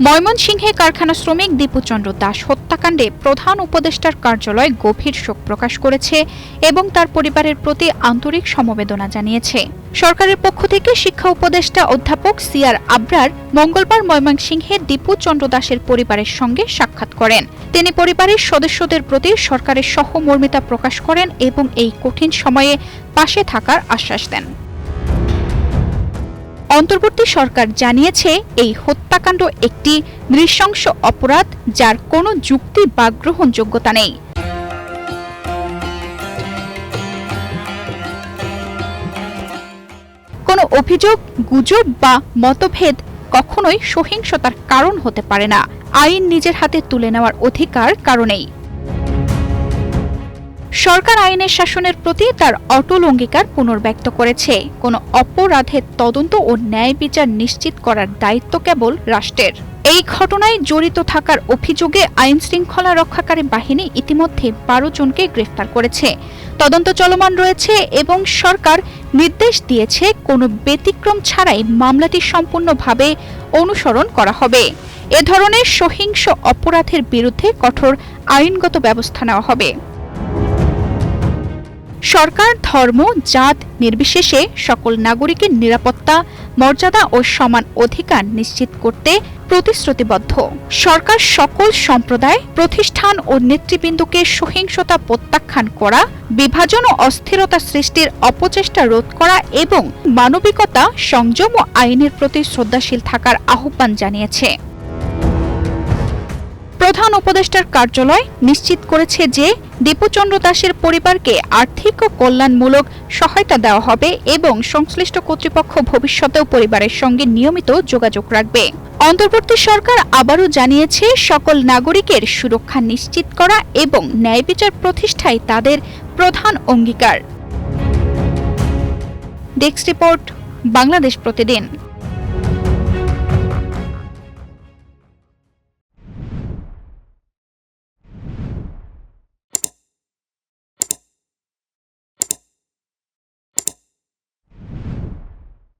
ময়মনসিংহে কারখানা শ্রমিক দীপুচন্দ্র দাস হত্যাকাণ্ডে প্রধান উপদেষ্টার কার্যালয় গভীর শোক প্রকাশ করেছে এবং তার পরিবারের প্রতি আন্তরিক সমবেদনা জানিয়েছে। সরকারের পক্ষ থেকে শিক্ষা উপদেষ্টা অধ্যাপক সিআর আবরার মঙ্গলবার ময়মনসিংহে দীপুচন্দ্র দাসের পরিবারের সঙ্গে সাক্ষাৎ করেন। তিনি পরিবারের সদস্যদের প্রতি সরকারের সহমর্মিতা প্রকাশ করেন এবং এই কঠিন সময়ে পাশে থাকার আশ্বাস দেন। অন্তর্বর্তী সরকার জানিয়েছে, এই হত্যাকাণ্ড একটি নৃশংস অপরাধ যার কোনো যুক্তি বা গ্রহণযোগ্যতা নেই। কোনো অভিযোগ, গুজব বা মতভেদ কখনোই সহিংসতার কারণ হতে পারে না। আইন নিজের হাতে তুলে নেওয়ার অধিকার কারণেই। সরকার আইনের শাসনের প্রতি তার অটল অঙ্গীকার পুনর্ব্যক্ত করেছে। কোনো অপরাধের তদন্ত ও ন্যায় বিচার নিশ্চিত করার দায়িত্ব কেবল রাষ্ট্রের। এই ঘটনায় জড়িত থাকার অভিযোগে আইন শৃঙ্খলা রক্ষাকারী বাহিনী ইতিমধ্যে 12 জনকে গ্রেফতার করেছে। তদন্ত চলমান রয়েছে এবং সরকার নির্দেশ দিয়েছে কোনো ব্যতিক্রম ছাড়াই মামলাটি সম্পূর্ণভাবে অনুসরণ করা হবে। এ ধরনের সহিংস অপরাধের বিরুদ্ধে কঠোর আইনগত ব্যবস্থা নেওয়া হবে। সরকার ধর্ম, জাত নির্বিশেষে সকল নাগরিকের নিরাপত্তা, মর্যাদা ও সমান অধিকার নিশ্চিত করতে প্রতিশ্রুতিবদ্ধ। সরকার সকল সম্প্রদায়, প্রতিষ্ঠান ও নেতৃবৃন্দকে সহিংসতা প্রত্যাখ্যান করা, বিভাজন ও অস্থিরতা সৃষ্টির অপচেষ্টা রোধ করা এবং মানবিকতা, সংযম ও আইনের প্রতি শ্রদ্ধাশীল থাকার আহ্বান জানিয়েছে। প্রধান উপদেষ্টার কার্যালয় নিশ্চিত করেছে যে দীপুচন্দ্র দাসের পরিবারকে আর্থিক ও কল্যাণমূলক সহায়তা দেওয়া হবে এবং সংশ্লিষ্ট কর্তৃপক্ষ ভবিষ্যতেও পরিবারের সঙ্গে নিয়মিত যোগাযোগ রাখবে। অন্তর্বর্তী সরকার আবারও জানিয়েছে, সকল নাগরিকের সুরক্ষা নিশ্চিত করা এবং ন্যায় বিচার প্রতিষ্ঠাই তাদের প্রধান অঙ্গীকার। ডেস্ক রিপোর্ট, বাংলাদেশ প্রতিদিন।